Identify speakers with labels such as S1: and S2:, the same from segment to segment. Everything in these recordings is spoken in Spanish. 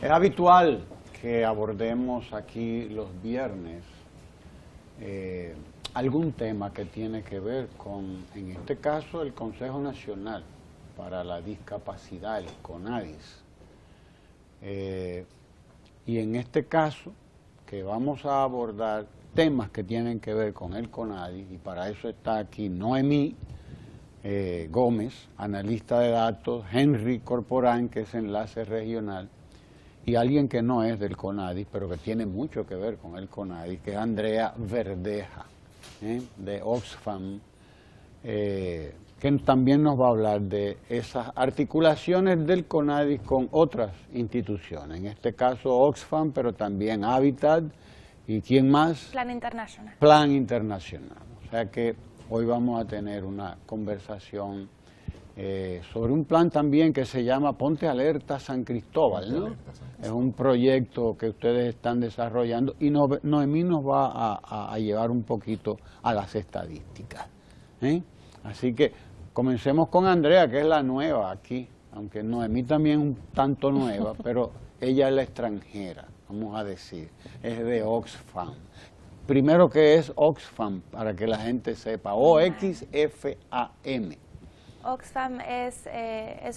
S1: Es habitual que abordemos aquí los viernes algún tema que tiene que ver con, en este caso, el Consejo Nacional para la Discapacidad, el CONADIS. Y en este caso, que vamos a abordar temas que tienen que ver con el CONADIS, y para eso está aquí Noemí Gómez, analista de datos, Henry Corporán, que es enlace regional, y alguien que no es del CONADIS, pero que tiene mucho que ver con el CONADIS, que es Andrea Verdeja, de Oxfam, que también nos va a hablar de esas articulaciones del CONADIS con otras instituciones, en este caso Oxfam, pero también Habitat, y ¿quién más?
S2: Plan Internacional.
S1: Plan Internacional. O sea que hoy vamos a tener una conversación sobre un plan también que se llama Ponte Alerta San Cristóbal, ¿no? Es un proyecto que ustedes están desarrollando y Noemí nos va a llevar un poquito a las estadísticas. Así que comencemos con Andrea, que es la nueva aquí, aunque Noemí también es un tanto nueva, pero ella es la extranjera, vamos a decir, es de Oxfam. Primero, ¿qué es Oxfam? Para que la gente sepa, O-X-F-A-M.
S2: Oxfam es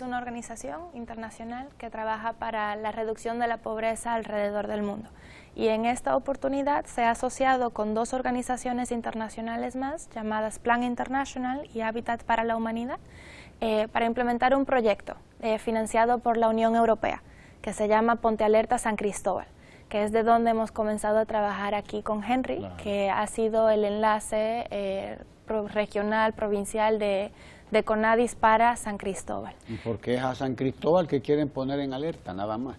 S2: una organización internacional que trabaja para la reducción de la pobreza alrededor del mundo. Y en esta oportunidad se ha asociado con dos organizaciones internacionales más, llamadas Plan International y Habitat para la Humanidad, para implementar un proyecto financiado por la Unión Europea, que se llama Ponte Alerta San Cristóbal, que es de donde hemos comenzado a trabajar aquí con Henry, claro, que ha sido el enlace regional, provincial de CONADIS para San Cristóbal.
S1: ¿Y por qué es a San Cristóbal que quieren poner en alerta, nada más?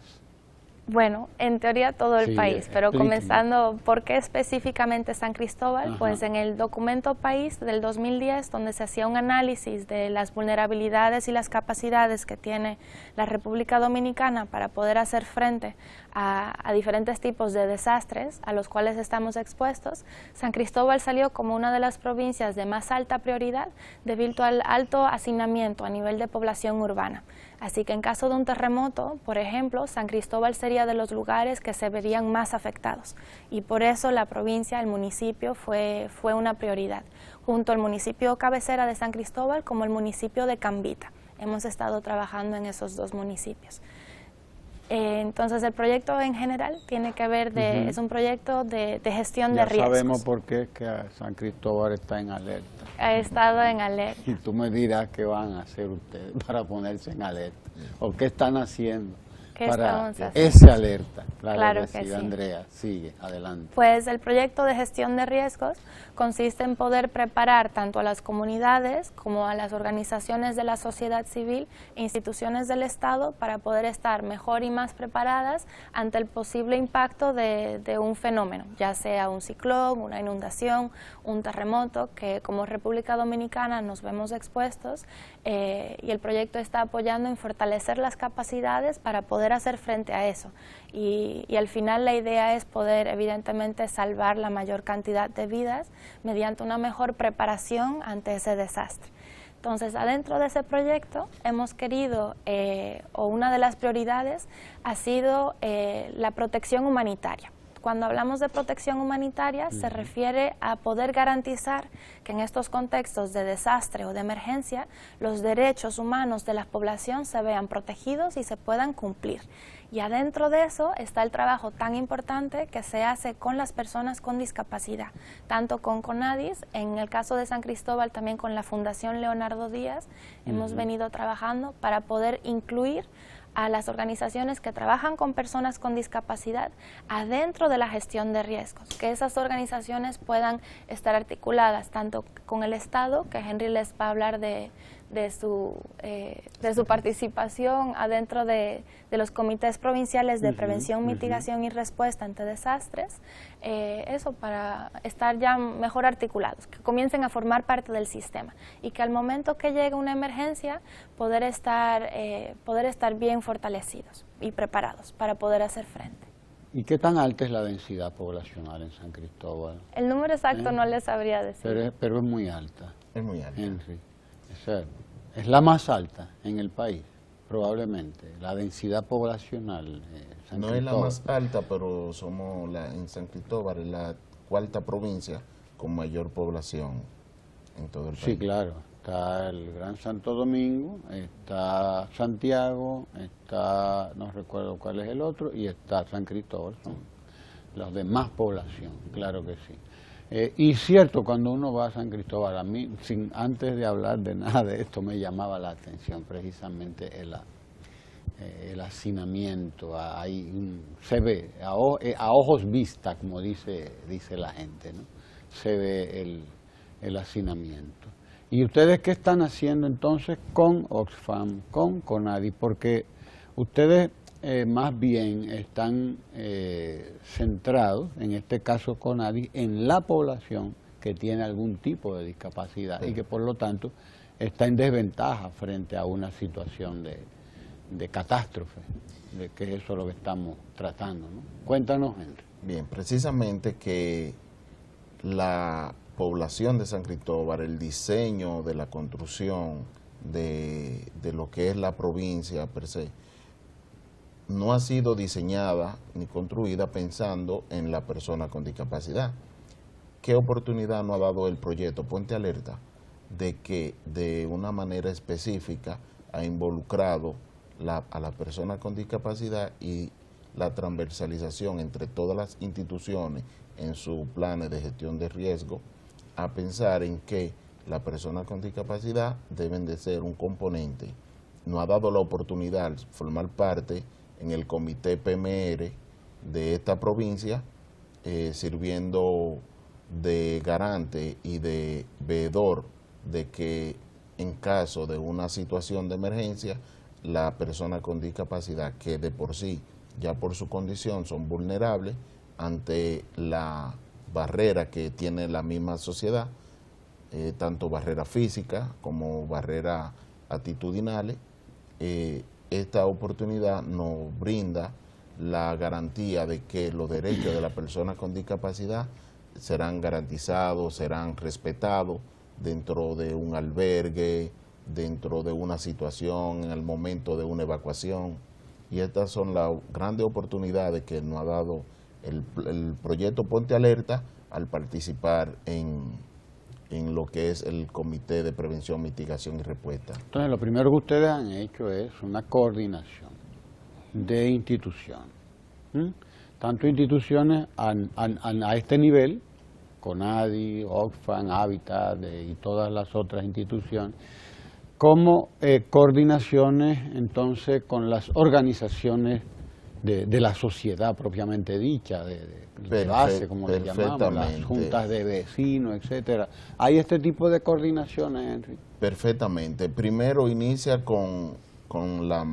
S2: Bueno, en teoría todo el país, pero
S1: explíqueme.
S2: comenzando, ¿por qué específicamente San Cristóbal? Ajá. Pues en el documento país del 2010, donde se hacía un análisis de las vulnerabilidades y las capacidades que tiene la República Dominicana para poder hacer frente a diferentes tipos de desastres a los cuales estamos expuestos, San Cristóbal salió como una de las provincias de más alta prioridad debido al alto hacinamiento a nivel de población urbana. Así que en caso de un terremoto, por ejemplo, San Cristóbal sería de los lugares que se verían más afectados y por eso la provincia, el municipio fue una prioridad, junto al municipio cabecera de San Cristóbal como el municipio de Cambita. Hemos estado trabajando en esos dos municipios. Entonces el proyecto en general tiene que ver, es un proyecto de gestión de riesgos.
S1: Ya sabemos por qué es que San Cristóbal está en alerta.
S2: Ha estado en alerta.
S1: Y tú me dirás qué van a hacer ustedes para ponerse en alerta, o qué están haciendo para esa alerta. Claro que sí. Andrea, sigue, adelante.
S2: Pues el proyecto de gestión de riesgos consiste en poder preparar tanto a las comunidades como a las organizaciones de la sociedad civil e instituciones del Estado para poder estar mejor y más preparadas ante el posible impacto de un fenómeno, ya sea un ciclón, una inundación, un terremoto, que como República Dominicana nos vemos expuestos y el proyecto está apoyando en fortalecer las capacidades para poder hacer frente a eso. Y al final la idea es poder evidentemente salvar la mayor cantidad de vidas mediante una mejor preparación ante ese desastre. Entonces, adentro de ese proyecto hemos querido, o una de las prioridades ha sido la protección humanitaria. Cuando hablamos de protección humanitaria se refiere a poder garantizar que en estos contextos de desastre o de emergencia los derechos humanos de la población se vean protegidos y se puedan cumplir. Y adentro de eso está el trabajo tan importante que se hace con las personas con discapacidad, tanto con CONADIS, en el caso de San Cristóbal también con la Fundación Leonardo Díaz, hemos venido trabajando para poder incluir a las organizaciones que trabajan con personas con discapacidad adentro de la gestión de riesgos, que esas organizaciones puedan estar articuladas tanto con el Estado, que Henry les va a hablar de su participación adentro de los comités provinciales de prevención, mitigación y respuesta ante desastres, eso para estar ya mejor articulados, que comiencen a formar parte del sistema y que al momento que llegue una emergencia poder estar bien fortalecidos y preparados para poder hacer frente.
S1: ¿Y qué tan alta es la densidad poblacional en San Cristóbal?
S2: El número exacto no les sabría decir.
S1: Pero es muy alta.
S3: Es muy alta.
S1: Henry. Es la más alta en el país, probablemente. La densidad poblacional San
S3: No es la
S1: Cristóbal.
S3: más alta, pero somos en San Cristóbal, es la cuarta provincia con mayor población en todo el país.
S1: Sí, claro. Está el Gran Santo Domingo, está Santiago, está, no recuerdo cuál es el otro, y está San Cristóbal, son los de más población, claro que sí. Y cierto, cuando uno va a San Cristóbal, a mí, antes de hablar de nada de esto, me llamaba la atención precisamente el hacinamiento. Se ve, a ojos vista, como dice la gente, ¿no? Se ve el hacinamiento. ¿Y ustedes qué están haciendo entonces con Oxfam, con CONADI? Porque ustedes más bien están centrados, en este caso CONADI, en la población que tiene algún tipo de discapacidad y que por lo tanto está en desventaja frente a una situación de catástrofe, de que eso es lo que estamos tratando, ¿no? Cuéntanos, Henry.
S3: Bien, precisamente que la población de San Cristóbal, el diseño de la construcción de lo que es la provincia per se, no ha sido diseñada ni construida pensando en la persona con discapacidad. ¿Qué oportunidad nos ha dado el proyecto Ponte Alerta? De que de una manera específica ha involucrado a la persona con discapacidad y la transversalización entre todas las instituciones en sus planes de gestión de riesgo, a pensar en que las personas con discapacidad deben de ser un componente. Nos ha dado la oportunidad de formar parte en el comité PMR de esta provincia, sirviendo de garante y de veedor de que en caso de una situación de emergencia, la persona con discapacidad, que de por sí, ya por su condición, son vulnerables ante la barrera que tiene la misma sociedad, tanto barrera física como barrera actitudinales, esta oportunidad nos brinda la garantía de que los derechos de la persona con discapacidad serán garantizados, serán respetados dentro de un albergue, dentro de una situación, en el momento de una evacuación. Y estas son las grandes oportunidades que nos ha dado el proyecto Ponte Alerta al participar en lo que es el Comité de Prevención, Mitigación y Respuesta.
S1: Entonces, lo primero que ustedes han hecho es una coordinación de instituciones, tanto instituciones a este nivel, CONADI, Oxfam, Hábitat y todas las otras instituciones, como coordinaciones entonces con las organizaciones de la sociedad propiamente dicha, de base, como le llamamos, las juntas de vecinos, etcétera. ¿Hay este tipo de coordinaciones, Henry?
S3: Perfectamente. Primero inicia con la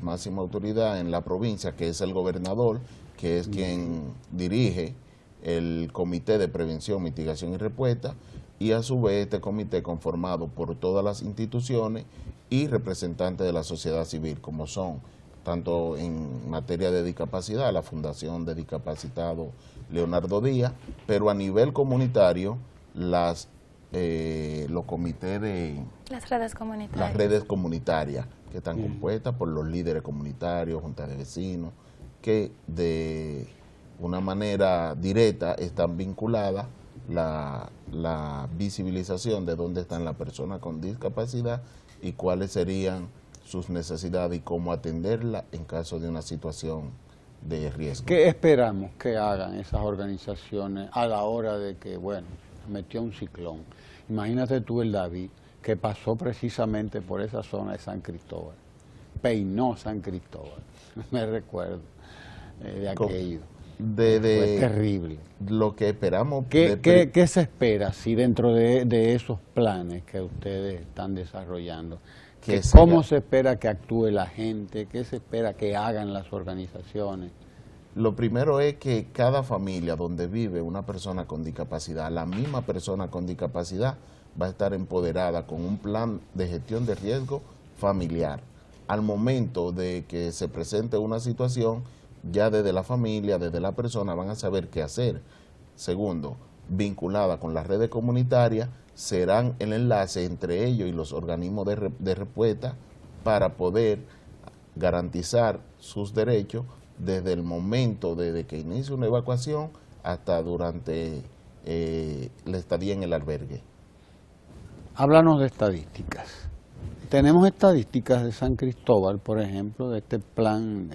S3: máxima autoridad en la provincia, que es el gobernador, que es quien dirige el Comité de Prevención, Mitigación y Respuesta, y a su vez este comité conformado por todas las instituciones y representantes de la sociedad civil, como son, tanto en materia de discapacidad, la Fundación de Discapacitado Leonardo Díaz, pero a nivel comunitario, los comités de...
S2: Las redes comunitarias.
S3: Las redes comunitarias, que están compuestas por los líderes comunitarios, juntas de vecinos, que de una manera directa están vinculadas la visibilización de dónde están las personas con discapacidad y cuáles serían sus necesidades y cómo atenderla en caso de una situación de riesgo.
S1: ¿Qué esperamos que hagan esas organizaciones a la hora de que, bueno, metió un ciclón? Imagínate tú el David, que pasó precisamente por esa zona de San Cristóbal, peinó San Cristóbal, me recuerdo de aquello. Fue terrible.
S3: Lo que esperamos...
S1: ¿Qué se espera si dentro de esos planes que ustedes están desarrollando? ¿Cómo se espera que actúe la gente? ¿Qué se espera que hagan las organizaciones?
S3: Lo primero es que cada familia donde vive una persona con discapacidad, la misma persona con discapacidad va a estar empoderada con un plan de gestión de riesgo familiar. Al momento de que se presente una situación, ya desde la familia, desde la persona, van a saber qué hacer. Segundo, vinculada con las redes comunitarias, serán el enlace entre ellos y los organismos de respuesta para poder garantizar sus derechos desde el momento, desde que inicia una evacuación hasta durante la estadía en el albergue.
S1: Háblanos de estadísticas. Tenemos estadísticas de San Cristóbal, por ejemplo, de este plan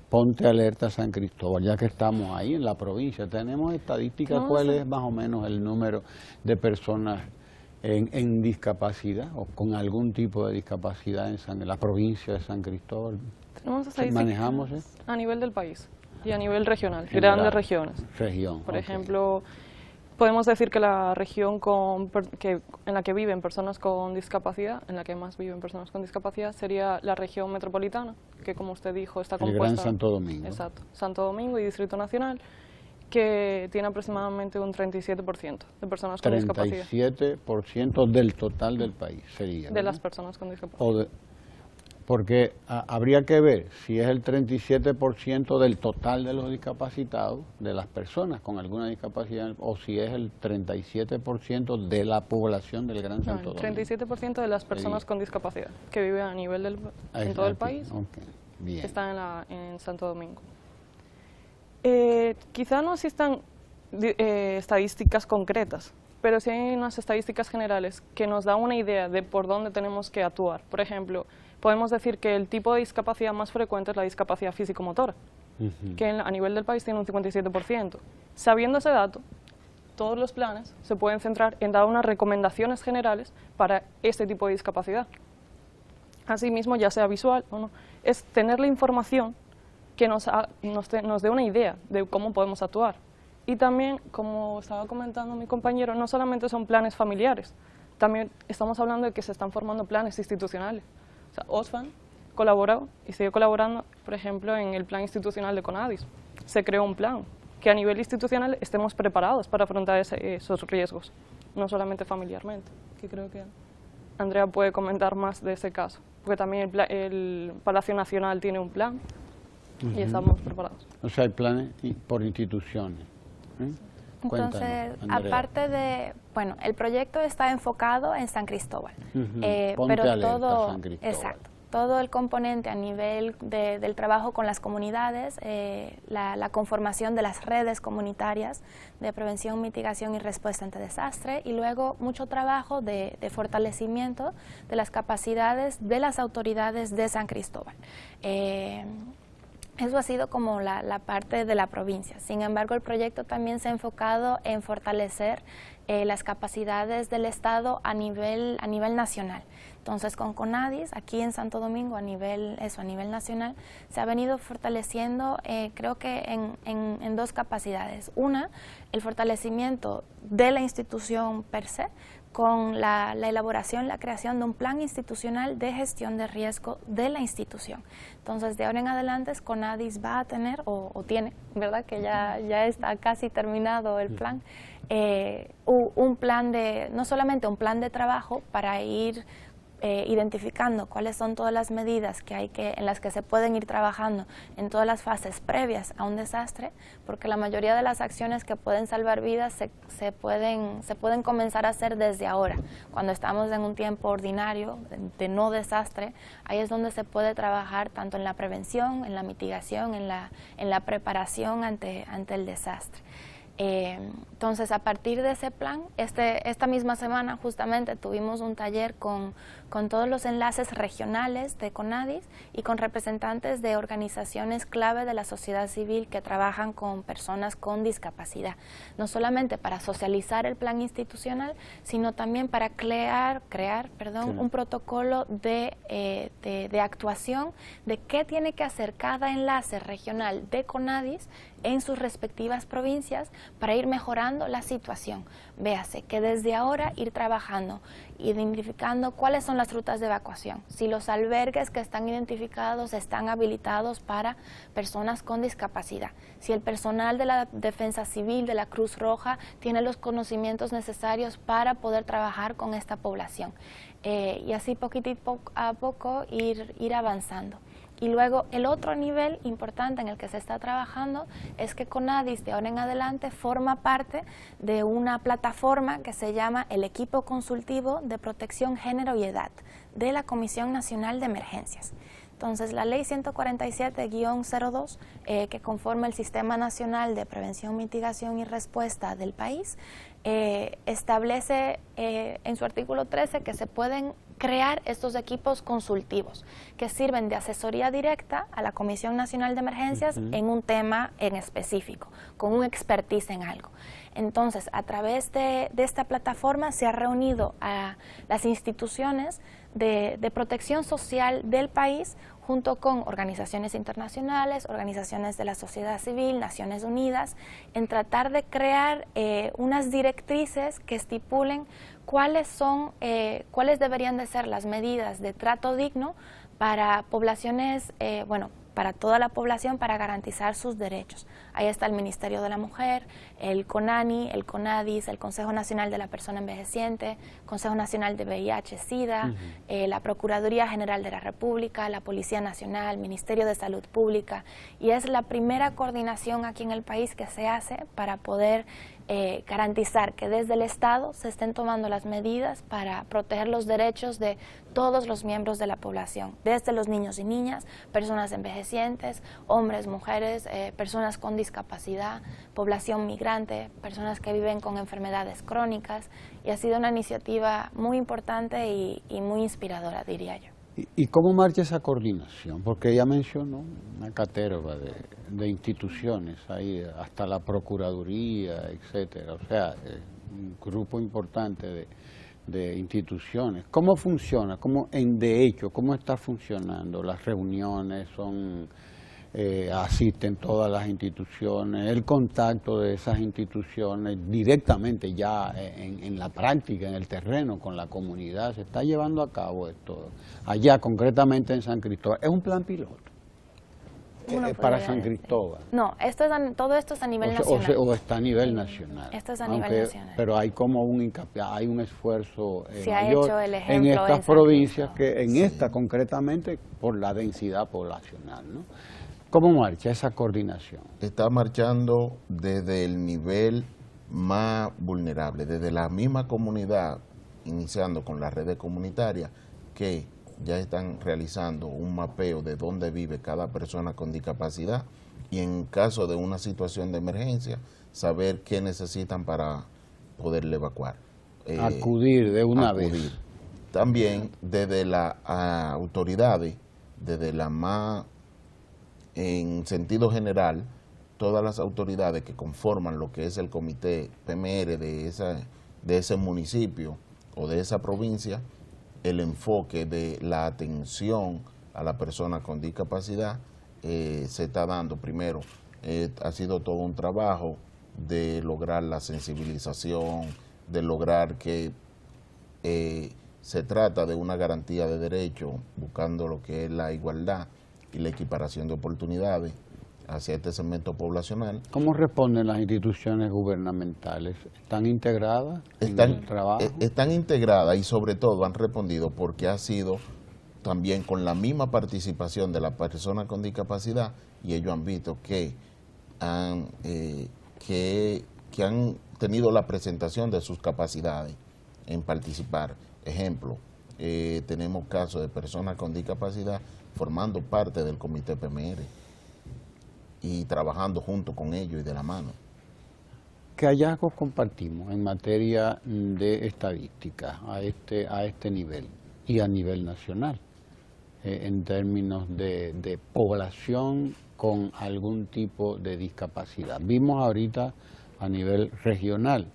S1: Ponte Alerta San Cristóbal, ya que estamos ahí en la provincia. ¿Tenemos estadísticas? ¿Cuál es más o menos el número de personas en discapacidad o con algún tipo de discapacidad en la provincia de San Cristóbal?
S4: Tenemos estadísticas
S1: ¿Manejamos
S4: a nivel del país y a nivel regional,
S1: General,
S4: grandes regiones. Por ejemplo, podemos decir que la región en la que viven personas con discapacidad, en la que más viven personas con discapacidad, sería la región metropolitana, que como usted dijo está compuesta...
S1: El Gran Santo Domingo.
S4: Exacto, Santo Domingo y Distrito Nacional, que tiene aproximadamente un 37% de personas con discapacidad.
S1: 37% del total del país sería.
S4: De las personas con discapacidad.
S1: Porque habría que ver si es el 37% del total de los discapacitados, de las personas con alguna discapacidad, o si es el 37% de la población del Gran Santo Domingo.
S4: El 37% de las personas con discapacidad que viven a nivel en todo el país,
S1: bien,
S4: están en Santo Domingo. Quizá no existan estadísticas concretas, pero sí hay unas estadísticas generales que nos dan una idea de por dónde tenemos que actuar. Por ejemplo, podemos decir que el tipo de discapacidad más frecuente es la discapacidad físico-motora, que a nivel del país tiene un 57%. Sabiendo ese dato, todos los planes se pueden centrar en dar unas recomendaciones generales para este tipo de discapacidad. Asimismo, ya sea visual o no, es tener la información que nos dé una idea de cómo podemos actuar. Y también, como estaba comentando mi compañero, no solamente son planes familiares, también estamos hablando de que se están formando planes institucionales. O sea, Oxfam colaboró y sigue colaborando, por ejemplo, en el plan institucional de CONADIS. Se creó un plan que a nivel institucional estemos preparados para afrontar esos riesgos, no solamente familiarmente, que creo que Andrea puede comentar más de ese caso, porque también el Palacio Nacional tiene un plan y estamos preparados.
S1: O sea, hay planes por instituciones.
S2: Entonces, aparte de, bueno, el proyecto está enfocado en San Cristóbal,
S1: Ponte
S2: pero
S1: Alerta San Cristóbal.
S2: Exacto, todo el componente a nivel del trabajo con las comunidades, la conformación de las redes comunitarias de prevención, mitigación y respuesta ante desastre, y luego mucho trabajo de fortalecimiento de las capacidades de las autoridades de San Cristóbal. Eso ha sido como la parte de la provincia. Sin embargo, el proyecto también se ha enfocado en fortalecer las capacidades del Estado a nivel nacional. Entonces, con CONADIS, aquí en Santo Domingo, a nivel nacional, se ha venido fortaleciendo, creo que en dos capacidades. Una, el fortalecimiento de la institución per se, con la elaboración, la creación de un plan institucional de gestión de riesgo de la institución. Entonces, de ahora en adelante, CONADIS va a tener, o tiene, ¿verdad?, que ya está casi terminado el plan, un plan no solamente un plan de trabajo para ir identificando cuáles son todas las medidas en las que se pueden ir trabajando en todas las fases previas a un desastre, porque la mayoría de las acciones que pueden salvar vidas se pueden comenzar a hacer desde ahora, cuando estamos en un tiempo ordinario de no desastre. Ahí es donde se puede trabajar tanto en la prevención, en la mitigación, en la preparación ante el desastre. Entonces, a partir de ese plan, esta misma semana justamente tuvimos un taller con todos los enlaces regionales de CONADIS y con representantes de organizaciones clave de la sociedad civil que trabajan con personas con discapacidad, no solamente para socializar el plan institucional, sino también para crear un protocolo de actuación de qué tiene que hacer cada enlace regional de CONADIS en sus respectivas provincias para ir mejorando la situación. Véase que desde ahora ir trabajando, identificando cuáles son las rutas de evacuación, si los albergues que están identificados están habilitados para personas con discapacidad, si el personal de la Defensa Civil, de la Cruz Roja, tiene los conocimientos necesarios para poder trabajar con esta población. Y así poquitito a poco ir avanzando. Y luego el otro nivel importante en el que se está trabajando es que CONADIS de ahora en adelante forma parte de una plataforma que se llama el Equipo Consultivo de Protección, Género y Edad de la Comisión Nacional de Emergencias. Entonces, la Ley 147-02, que conforma el Sistema Nacional de Prevención, Mitigación y Respuesta del país, establece en su artículo 13 que se pueden crear estos equipos consultivos que sirven de asesoría directa a la Comisión Nacional de Emergencias en un tema en específico, con un expertise en algo. Entonces, a través de esta plataforma se ha reunido a las instituciones de protección social del país junto con organizaciones internacionales, organizaciones de la sociedad civil, Naciones Unidas, en tratar de crear unas directrices que estipulen cuáles deberían de ser las medidas de trato digno para poblaciones, para toda la población, para garantizar sus derechos. Ahí está el Ministerio de la Mujer, el CONANI, el CONADIS, el Consejo Nacional de la Persona Envejeciente, Consejo Nacional de VIH-Sida, la Procuraduría General de la República, la Policía Nacional, Ministerio de Salud Pública, y es la primera coordinación aquí en el país que se hace para poder garantizar que desde el Estado se estén tomando las medidas para proteger los derechos de todos los miembros de la población, desde los niños y niñas, personas envejecientes, hombres, mujeres, personas con discapacidad, población migrante, personas que viven con enfermedades crónicas, y ha sido una iniciativa muy importante y muy inspiradora, diría yo.
S1: ¿Y cómo marcha esa coordinación? Porque ella mencionó una caterva de instituciones, ahí hasta la Procuraduría, etcétera, o sea, un grupo importante de instituciones. ¿Cómo funciona? De hecho, cómo está funcionando? ¿Las reuniones asisten todas las instituciones? ¿El contacto de esas instituciones directamente ya en la práctica, en el terreno, con la comunidad? ¿Se está llevando a cabo esto allá, concretamente en San Cristóbal? ¿Es un plan piloto para San Cristóbal?
S2: No, todo esto es a nivel nacional.
S1: ¿O está a nivel nacional?
S2: Esto es a nivel nacional.
S1: Pero hay como un hincapié, hay un esfuerzo
S2: Se ha
S1: mayor
S2: hecho el ejemplo
S1: en estas provincias, que en esta concretamente por la densidad poblacional, ¿no? ¿Cómo marcha esa coordinación?
S3: Está marchando desde el nivel más vulnerable, desde la misma comunidad, iniciando con las redes comunitarias, que ya están realizando un mapeo de dónde vive cada persona con discapacidad y en caso de una situación de emergencia, saber qué necesitan para poderle evacuar.
S1: Acudir de una vez.
S3: También desde las autoridades, desde la más... En sentido general, todas las autoridades que conforman lo que es el comité PMR de ese municipio o de esa provincia, el enfoque de la atención a la persona con discapacidad se está dando. Primero, ha sido todo un trabajo de lograr la sensibilización, de lograr que se trata de una garantía de derecho, buscando lo que es la igualdad y la equiparación de oportunidades hacia este segmento poblacional.
S1: ¿Cómo responden las instituciones gubernamentales? ¿Están integradas en el trabajo?
S3: Están integradas y sobre todo han respondido porque ha sido también con la misma participación de la persona con discapacidad, y ellos han visto que han tenido la presentación de sus capacidades en participar. Ejemplo, tenemos casos de personas con discapacidad formando parte del comité PMR y trabajando junto con ellos y de la mano.
S1: ¿Qué hallazgos compartimos en materia de estadística a este nivel y a nivel nacional, en términos de población con algún tipo de discapacidad? Vimos ahorita a nivel regional,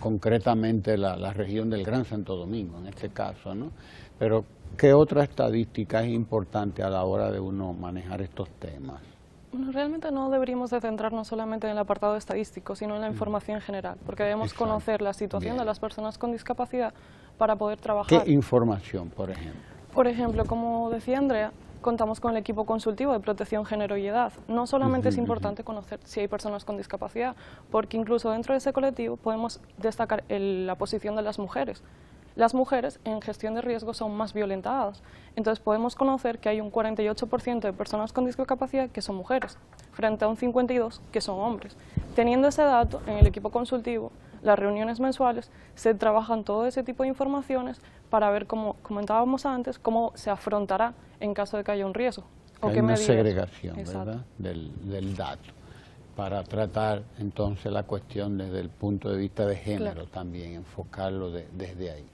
S1: concretamente la región del Gran Santo Domingo, en este caso, ¿no? Pero, ¿qué otra estadística es importante a la hora de uno manejar estos temas?
S4: Bueno, realmente no deberíamos de centrarnos solamente en el apartado estadístico, sino en la información general, porque debemos conocer la situación de las personas con discapacidad para poder trabajar.
S1: ¿Qué información, por ejemplo?
S4: Por ejemplo, como decía Andrea, contamos con el equipo consultivo de protección, género y edad. No solamente es importante conocer si hay personas con discapacidad, porque incluso dentro de ese colectivo podemos destacar la posición de las mujeres. Las mujeres en gestión de riesgo son más violentadas, entonces podemos conocer que hay un 48% de personas con discapacidad que son mujeres, frente a un 52% que son hombres. Teniendo ese dato, en el equipo consultivo, las reuniones mensuales, se trabajan todo ese tipo de informaciones para ver, como comentábamos antes, cómo se afrontará en caso de que haya un riesgo. ¿O
S1: Hay
S4: qué
S1: una
S4: medidas?
S1: segregación,
S4: Exacto.
S1: ¿verdad?, del dato, para tratar entonces la cuestión desde el punto de vista de género,
S4: Claro.
S1: también, enfocarlo desde ahí.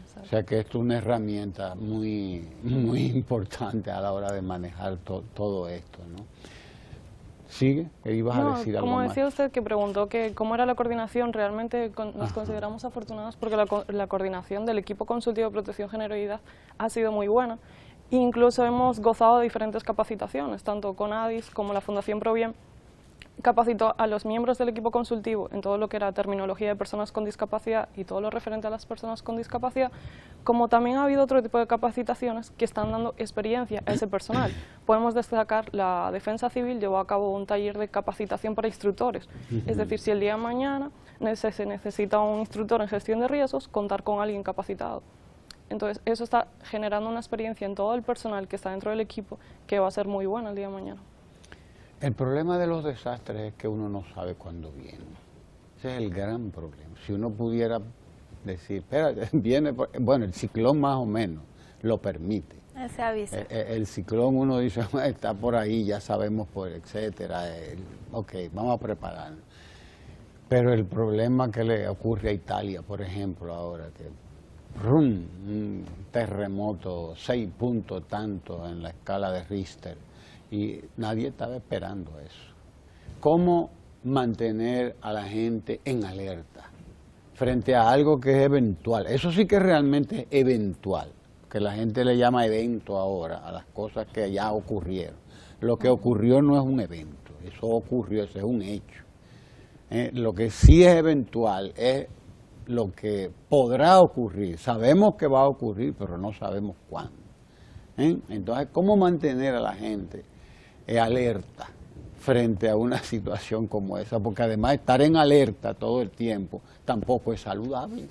S4: Exacto.
S1: O sea que esto es una herramienta muy, muy importante a la hora de manejar todo esto, ¿no? ¿Sigue? ¿Qué ibas a decir algo
S4: como
S1: más?
S4: decía usted, que preguntó que cómo era la coordinación, realmente nos
S1: Ajá.
S4: consideramos afortunados porque la coordinación del equipo consultivo de protección, género y edad ha sido muy buena. Incluso hemos gozado de diferentes capacitaciones, tanto con ADIS como la Fundación Provien capacitó a los miembros del equipo consultivo en todo lo que era terminología de personas con discapacidad y todo lo referente a las personas con discapacidad, como también ha habido otro tipo de capacitaciones que están dando experiencia a ese personal. Podemos destacar, la Defensa Civil llevó a cabo un taller de capacitación para instructores, es decir, si el día de mañana se necesita un instructor en gestión de riesgos, contar con alguien capacitado. Entonces, eso está generando una experiencia en todo el personal que está dentro del equipo que va a ser muy buena el día de mañana.
S1: El problema de los desastres es que uno no sabe cuándo viene. Ese es el gran problema. Si uno pudiera decir, espérate, viene, bueno, el ciclón más o menos lo permite.
S2: Ese aviso.
S1: El ciclón uno dice, está por ahí, ya sabemos, pues, etcétera. Ok, vamos a prepararnos. Pero el problema que le ocurre a Italia, por ejemplo, ahora, que un terremoto, 6 puntos tanto en la escala de Richter, y nadie estaba esperando eso. ¿Cómo mantener a la gente en alerta frente a algo que es eventual? Eso sí que es realmente eventual, que la gente le llama evento ahora a las cosas que ya ocurrieron. Lo que ocurrió no es un evento, eso ocurrió, eso es un hecho. Lo que sí es eventual es lo que podrá ocurrir. Sabemos que va a ocurrir, pero no sabemos cuándo. Entonces, ¿cómo mantener a la gente alerta frente a una situación como esa? Porque además estar en alerta todo el tiempo tampoco es saludable,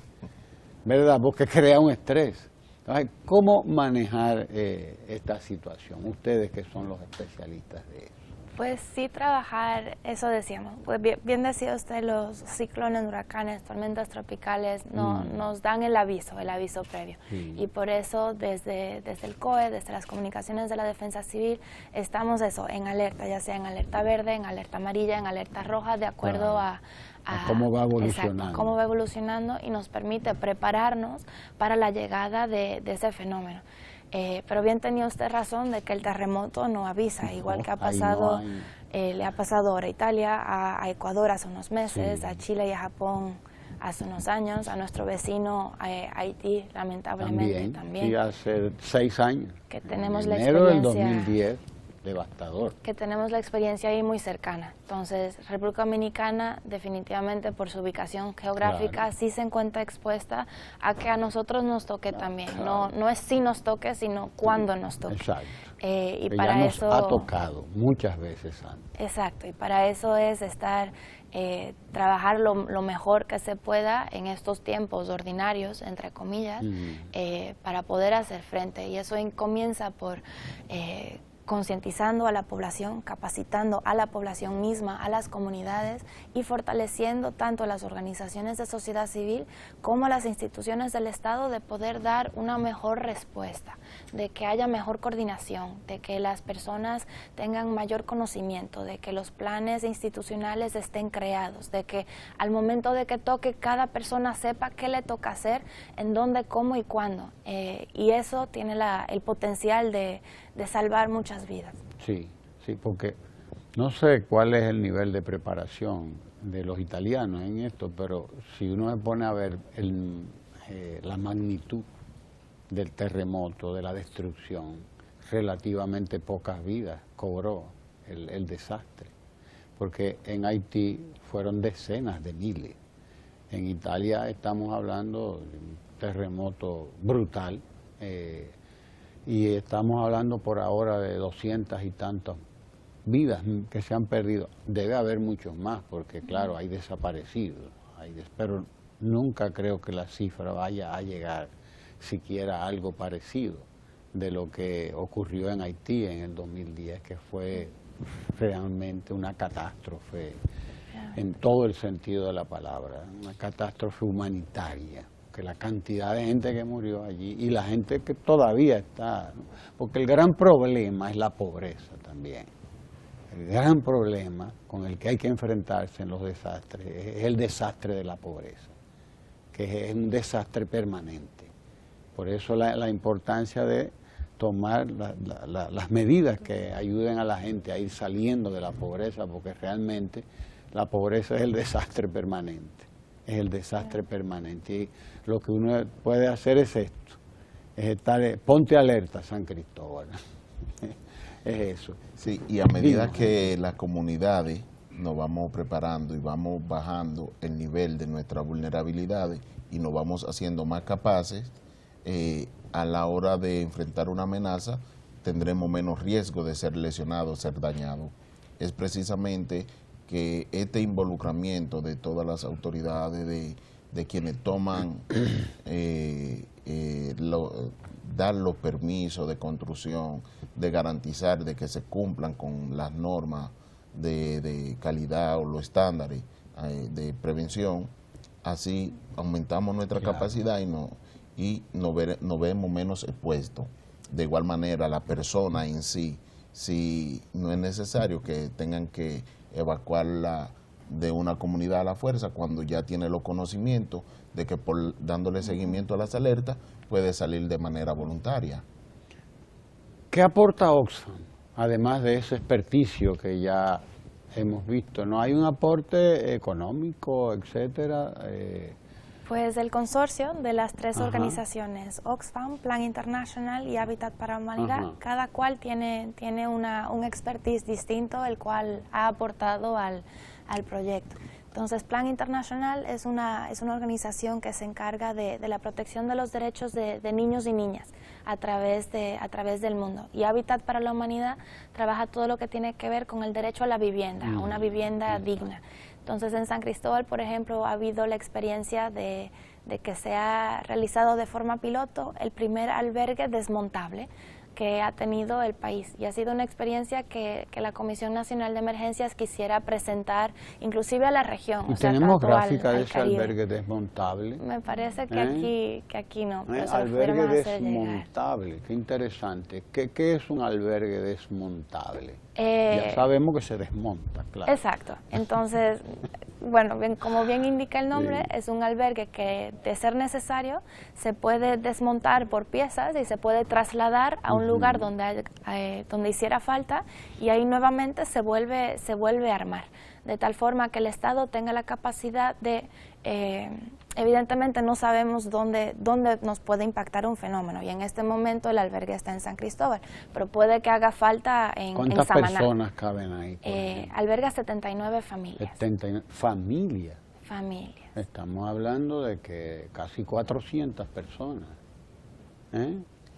S1: ¿verdad? Porque crea un estrés. Entonces, ¿cómo manejar esta situación? Ustedes que son los especialistas de eso.
S2: Pues sí trabajar, eso decíamos, pues bien decía usted, los ciclones, huracanes, tormentas tropicales nos dan el aviso previo.
S1: Sí.
S2: Y por eso desde el COE, desde las comunicaciones de la Defensa Civil, estamos en alerta, ya sea en alerta verde, en alerta amarilla, en alerta roja, de acuerdo
S1: Claro.
S2: a
S1: cómo va evolucionando.
S2: Exacto, cómo va evolucionando, y nos permite prepararnos para la llegada de ese fenómeno. Pero bien tenía usted razón de que el terremoto no avisa, igual que ha pasado, le ha pasado ahora a Italia, a Ecuador hace unos meses,
S1: Sí.
S2: a Chile y a Japón hace unos años, a nuestro vecino Haití, lamentablemente también.
S1: Sí, hace 6 años.
S2: Que tenemos
S1: en
S2: la
S1: enero del
S2: experiencia.
S1: 2010, devastador.
S2: Que tenemos la experiencia ahí muy cercana. Entonces, República Dominicana definitivamente por su ubicación geográfica
S1: Claro.
S2: sí se encuentra expuesta a que a nosotros nos toque también.
S1: claro.
S2: No es si nos toque, sino cuándo nos toque.
S1: Exacto.
S2: Y
S1: Que
S2: para
S1: ya nos
S2: eso
S1: ha tocado muchas veces antes.
S2: Exacto, y para eso es trabajar lo mejor que se pueda en estos tiempos ordinarios, entre comillas, para poder hacer frente. Y eso comienza por concientizando a la población, capacitando a la población misma, a las comunidades, y fortaleciendo tanto a las organizaciones de sociedad civil como a las instituciones del Estado de poder dar una mejor respuesta, de que haya mejor coordinación, de que las personas tengan mayor conocimiento, de que los planes institucionales estén creados, de que al momento de que toque cada persona sepa qué le toca hacer, en dónde, cómo y cuándo. Y eso tiene el potencial de salvar muchas vidas.
S1: Sí, sí, porque no sé cuál es el nivel de preparación de los italianos en esto, pero si uno se pone a ver la magnitud del terremoto, de la destrucción, relativamente pocas vidas cobró el desastre, porque en Haití fueron decenas de miles. En Italia estamos hablando de un terremoto brutal, y estamos hablando por ahora de 200 y tantas vidas que se han perdido. Debe haber muchos más, porque claro, hay desaparecidos, pero nunca creo que la cifra vaya a llegar siquiera a algo parecido de lo que ocurrió en Haití en el 2010, que fue realmente una catástrofe en todo el sentido de la palabra, una catástrofe humanitaria. porque la cantidad de gente que murió allí y la gente que todavía está, ¿no? Porque el gran problema es la pobreza también. El gran problema con el que hay que enfrentarse en los desastres es el desastre de la pobreza, que es un desastre permanente. Por eso la importancia de tomar las medidas que ayuden a la gente a ir saliendo de la pobreza, porque realmente la pobreza es el desastre permanente, es el desastre permanente. Y lo que uno puede hacer es esto, es estar, ponte alerta, San Cristóbal, es eso.
S3: Sí, y a medida que las comunidades nos vamos preparando y vamos bajando el nivel de nuestras vulnerabilidades y nos vamos haciendo más capaces, a la hora de enfrentar una amenaza tendremos menos riesgo de ser lesionados, ser dañados. Es precisamente que este involucramiento de todas las autoridades, de quienes toman, dar los permisos de construcción, de garantizar de que se cumplan con las normas de calidad o los estándares de prevención, así aumentamos nuestra capacidad y nos vemos menos expuestos. De igual manera, la persona en sí, si no es necesario que tengan que evacuarla de una comunidad a la fuerza, cuando ya tiene los conocimientos de que por dándole seguimiento a las alertas puede salir de manera voluntaria.
S1: ¿Qué aporta Oxfam, además de ese experticio que ya hemos visto? ¿No hay un aporte económico, etcétera?
S2: Pues el consorcio de las tres organizaciones, Oxfam, Plan International y Hábitat para la Humanidad, cada cual tiene un expertise distinto, el cual ha aportado al proyecto. Entonces, Plan International es una organización que se encarga de la protección de los derechos de niños y niñas a través del mundo. Y Hábitat para la Humanidad trabaja todo lo que tiene que ver con el derecho a la vivienda, a una vivienda digna. Entonces, en San Cristóbal, por ejemplo, ha habido la experiencia de que se ha realizado de forma piloto el primer albergue desmontable que ha tenido el país. Y ha sido una experiencia que la Comisión Nacional de Emergencias quisiera presentar, inclusive a la región.
S1: ¿Y tenemos gráfica de ese albergue desmontable?
S2: Me parece que aquí no. Pero
S1: albergue desmontable, qué interesante. ¿Qué es un albergue desmontable? Ya sabemos que se desmonta, claro.
S2: Exacto. Entonces, bueno, como bien indica el nombre, es un albergue que, de ser necesario, se puede desmontar por piezas y se puede trasladar a un lugar donde hiciera falta, y ahí nuevamente se vuelve a armar, de tal forma que el Estado tenga la capacidad de, evidentemente no sabemos dónde nos puede impactar un fenómeno, y en este momento el albergue está en San Cristóbal, pero puede que haga falta en Samaná.
S1: ¿Cuántas personas caben ahí?
S2: Alberga 79 familias.
S1: 79 familias.
S2: Familias.
S1: Estamos hablando de que casi 400 personas,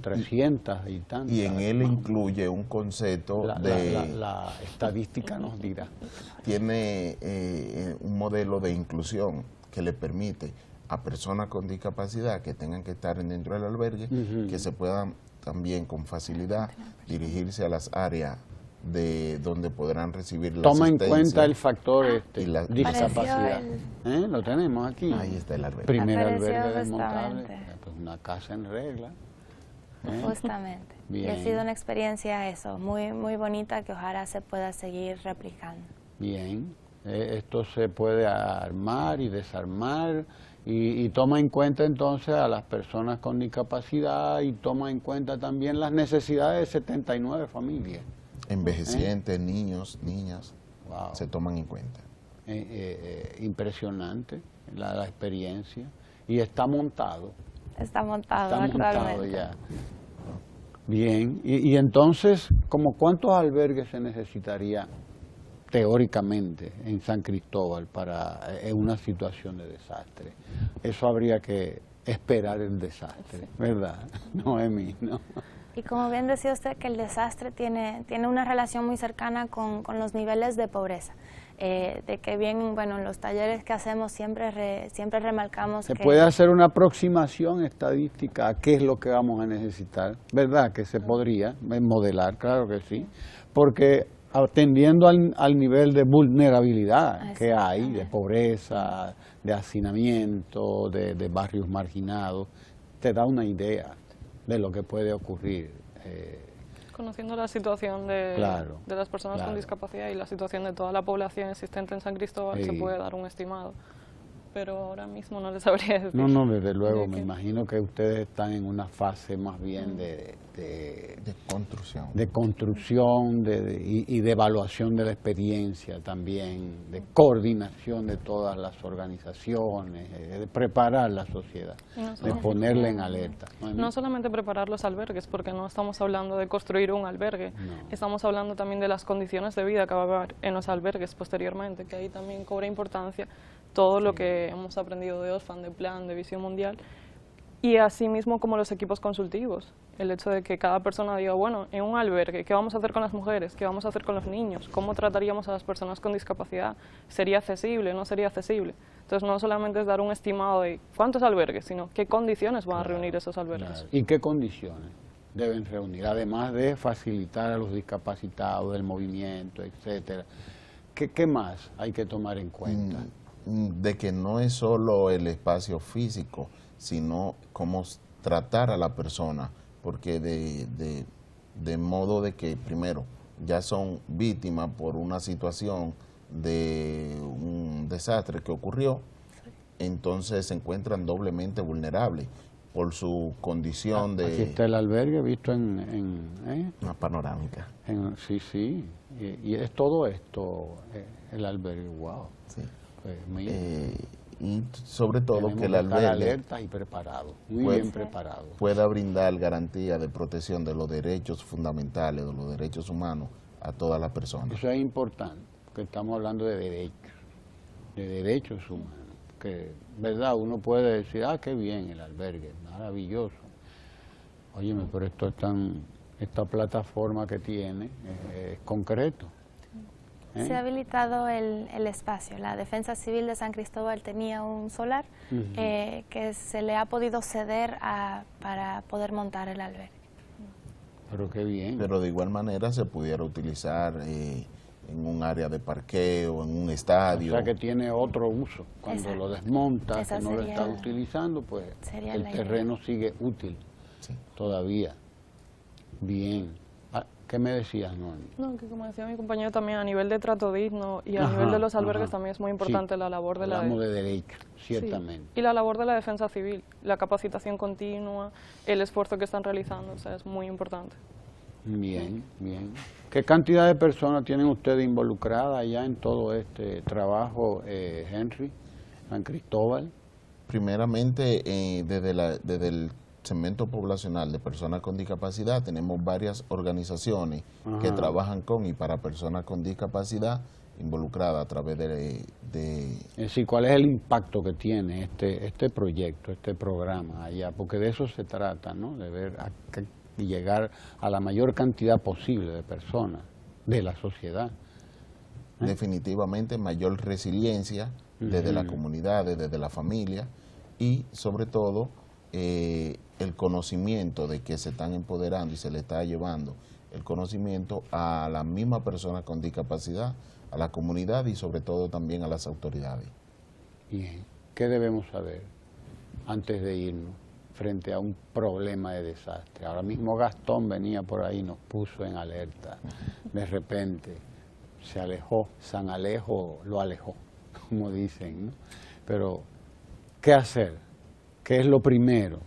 S1: 300 y tantas.
S3: Y en él incluye un concepto
S1: la estadística nos dirá.
S3: Tiene un modelo de inclusión que le permite a personas con discapacidad que tengan que estar dentro del albergue, que se puedan también con facilidad dirigirse a las áreas de donde podrán recibir la
S1: Toma en
S3: asistencia
S1: cuenta el factor
S3: y la
S1: discapacidad. Lo tenemos aquí.
S3: Ahí está el albergue.
S1: Primer
S2: Apareció
S1: albergue desmontable,
S2: justamente.
S1: pues una casa en regla.
S2: Justamente.
S1: Bien.
S2: Y ha sido una experiencia muy, muy bonita que ojalá se pueda seguir replicando.
S1: Bien, esto se puede armar y desarmar y toma en cuenta entonces a las personas con discapacidad y toma en cuenta también las necesidades de 79 familias.
S3: Envejecientes, niños, niñas,
S1: Wow.
S3: se toman en cuenta.
S1: Impresionante la experiencia, y está montado.
S2: Está montado
S1: Está montado
S2: actualmente.
S1: ya. Bien, y entonces, ¿como cuántos albergues se necesitaría teóricamente en San Cristóbal para en una situación de desastre? Eso habría que esperar el desastre, ¿verdad? Noemí, ¿no?
S2: Y como bien decía usted, que el desastre tiene una relación muy cercana con los niveles de pobreza. De que bien, bueno, en los talleres que hacemos siempre remarcamos
S1: Se
S2: que...
S1: puede hacer una aproximación estadística a qué es lo que vamos a necesitar, ¿verdad? Que se podría modelar, claro que sí, porque atendiendo al nivel de vulnerabilidad que hay, de
S2: Exactamente.
S1: pobreza, de hacinamiento, de barrios marginados, te da una idea de lo que puede ocurrir.
S4: Conociendo la situación de las personas con discapacidad y la situación de toda la población existente en San Cristóbal, se puede dar un estimado. Pero ahora mismo no les sabría decir.
S1: No, desde luego, me imagino que ustedes están en una fase más bien de
S3: construcción.
S1: De construcción y de evaluación de la experiencia también, de coordinación de todas las organizaciones, de preparar la sociedad, de ponerla en alerta.
S4: No solamente preparar los albergues, porque no estamos hablando de construir un albergue, estamos hablando también de las condiciones de vida que va a haber en los albergues posteriormente, que ahí también cobra importancia todo lo que hemos aprendido de OSFAN, de Plan, de Visión Mundial, y asimismo como los equipos consultivos. El hecho de que cada persona diga, bueno, en un albergue, ¿qué vamos a hacer con las mujeres? ¿Qué vamos a hacer con los niños? ¿Cómo trataríamos a las personas con discapacidad? ¿Sería accesible? ¿No sería accesible? Entonces no solamente es dar un estimado de cuántos albergues, sino qué condiciones van a reunir esos albergues.
S1: ¿Y qué condiciones deben reunir? Además de facilitar a los discapacitados el movimiento, etcétera. ¿Qué más hay que tomar en cuenta?
S3: De que no es solo el espacio físico, sino cómo tratar a la persona, porque de modo de que primero ya son víctimas por una situación de un desastre que ocurrió, entonces se encuentran doblemente vulnerables por su condición de...
S1: Aquí está el albergue visto en
S3: una panorámica.
S1: Sí, y es todo esto, el albergue, wow.
S3: Sí.
S1: Pues,
S3: y sobre todo que el albergue
S1: alerta y preparado, muy bien preparado,
S3: pueda brindar garantía de protección de los derechos fundamentales, de los derechos humanos a todas las personas.
S1: Eso es importante, porque estamos hablando de derechos humanos, que, verdad, uno puede decir, qué bien el albergue, maravilloso. Óyeme, pero esta plataforma que tiene es concreto.
S2: Se ha habilitado el espacio. La Defensa Civil de San Cristóbal tenía un solar que se le ha podido ceder para poder montar el albergue.
S1: Pero qué bien.
S3: Pero de igual manera se pudiera utilizar en un área de parqueo, en un estadio.
S1: O sea que tiene otro uso. Cuando lo desmontas, que no lo estás utilizando, pues el terreno sigue útil todavía. Bien. ¿Qué me decías, Noemi?
S4: No, que como decía mi compañero también, a nivel de trato digno y a nivel de los albergues también es muy importante la labor de
S1: hablamos de derechos, ciertamente.
S4: Sí. Y la labor de la defensa civil, la capacitación continua, el esfuerzo que están realizando, o sea, es muy importante.
S1: Bien, bien. ¿Qué cantidad de personas tienen ustedes involucradas ya en todo este trabajo, Henry, San Cristóbal?
S3: Primeramente, desde el segmento poblacional de personas con discapacidad, tenemos varias organizaciones que trabajan con y para personas con discapacidad involucradas a través de...
S1: Es decir, ¿cuál es el impacto que tiene este proyecto, este programa allá? Porque de eso se trata, ¿no? De ver y llegar a la mayor cantidad posible de personas de la sociedad.
S3: Definitivamente mayor resiliencia desde la comunidad, desde la familia y sobre todo el conocimiento de que se están empoderando y se le está llevando el conocimiento a la misma persona con discapacidad, a la comunidad y sobre todo también a las autoridades.
S1: Bien, ¿qué debemos saber antes de irnos frente a un problema de desastre? Ahora mismo Gastón venía por ahí y nos puso en alerta. De repente se alejó, San Alejo lo alejó, como dicen, ¿no? Pero, ¿qué hacer? ¿Qué es lo primero?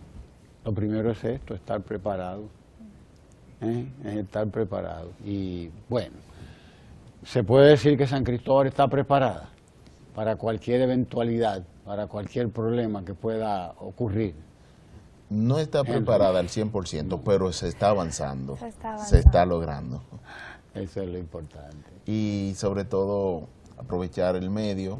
S1: Lo primero es esto, estar preparado. Es estar preparado. Y bueno, se puede decir que San Cristóbal está preparada para cualquier eventualidad, para cualquier problema que pueda ocurrir.
S3: No está preparada al 100%, pero se está avanzando,
S2: Se
S3: está logrando.
S1: Eso es lo importante.
S3: Y sobre todo aprovechar el medio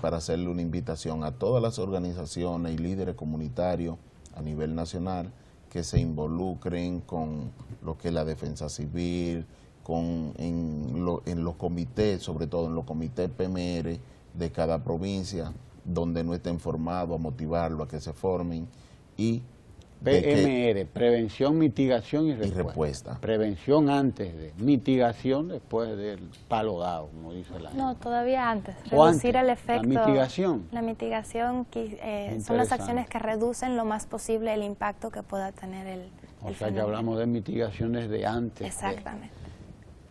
S3: para hacerle una invitación a todas las organizaciones y líderes comunitarios a nivel nacional que se involucren con lo que es la defensa civil, en los comités, sobre todo en los comités PMR de cada provincia, donde no estén formados, a motivarlo a que se formen y
S1: PMR, prevención, mitigación y respuesta.
S3: respuesta.
S1: Prevención antes de, mitigación después del palo dado, como dice la gente.
S2: No, todavía antes.
S1: O
S2: Reducir
S1: antes,
S2: el efecto.
S1: la mitigación.
S2: La mitigación son las
S1: Interesante.
S2: acciones que reducen lo más posible el impacto que pueda tener el
S1: O sea que
S2: fenómeno.
S1: hablamos de mitigación desde antes.
S2: Exactamente.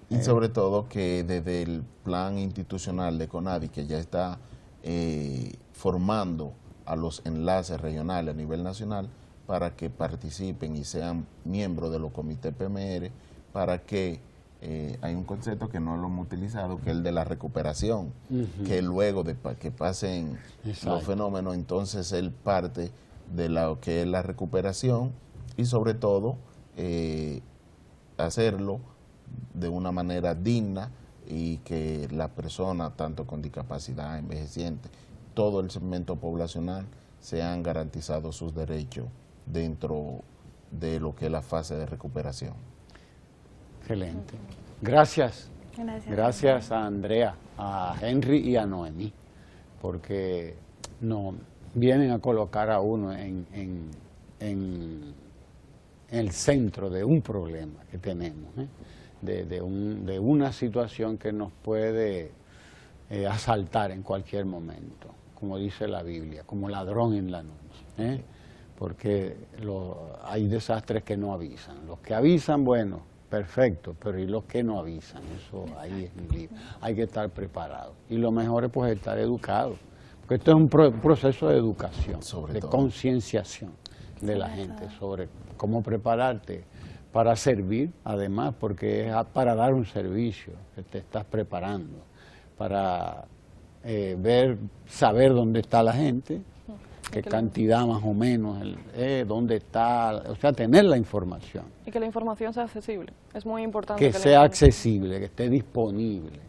S3: Y sobre todo que desde el plan institucional de CONADI, que ya está formando a los enlaces regionales a nivel nacional para que participen y sean miembros de los comités PMR, para que hay un concepto que no lo hemos utilizado, que es el de la recuperación, que luego de que pasen
S1: Exacto.
S3: los fenómenos, entonces él parte de lo que es la recuperación y sobre todo hacerlo de una manera digna y que la persona, tanto con discapacidad, envejeciente, todo el segmento poblacional, sean garantizados sus derechos dentro de lo que es la fase de recuperación.
S1: Excelente. Gracias.
S2: Gracias.
S1: Gracias a Andrea, a Henry y a Noemí, porque nos vienen a colocar a uno en el centro de un problema que tenemos, de una situación que nos puede asaltar en cualquier momento, como dice la Biblia, como ladrón en la noche, porque hay desastres que no avisan. Los que avisan, bueno, perfecto, pero ¿y los que no avisan? Eso ahí es un lío. Hay que estar preparado. Y lo mejor es pues estar educado, porque esto es un proceso de educación,
S3: Sobre
S1: de
S3: todo.
S1: concienciación de la gente sobre cómo prepararte para servir, además, porque es para dar un servicio que te estás preparando, para saber dónde está la gente, qué cantidad más o menos, dónde está, o sea, tener la información.
S4: Y que la información sea accesible. Es muy importante.
S1: Que
S4: la
S1: sea
S4: información-
S1: accesible, que esté disponible.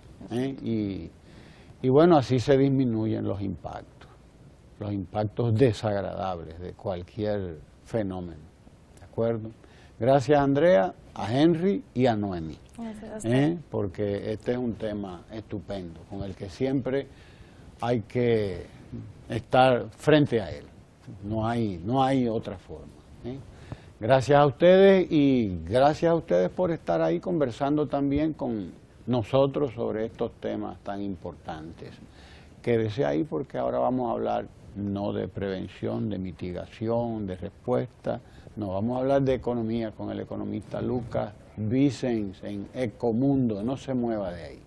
S1: Y bueno, así se disminuyen los impactos desagradables de cualquier fenómeno. ¿De acuerdo? Gracias, Andrea, a Henry y a Noemí.
S2: Gracias a usted.
S1: Porque este es un tema estupendo, con el que siempre hay que estar frente a él. No hay otra forma. Gracias a ustedes y gracias a ustedes por estar ahí conversando también con nosotros sobre estos temas tan importantes. Quédese ahí porque ahora vamos a hablar no de prevención, de mitigación, de respuesta, no, vamos a hablar de economía con el economista Lucas Vicens en Ecomundo, no se mueva de ahí.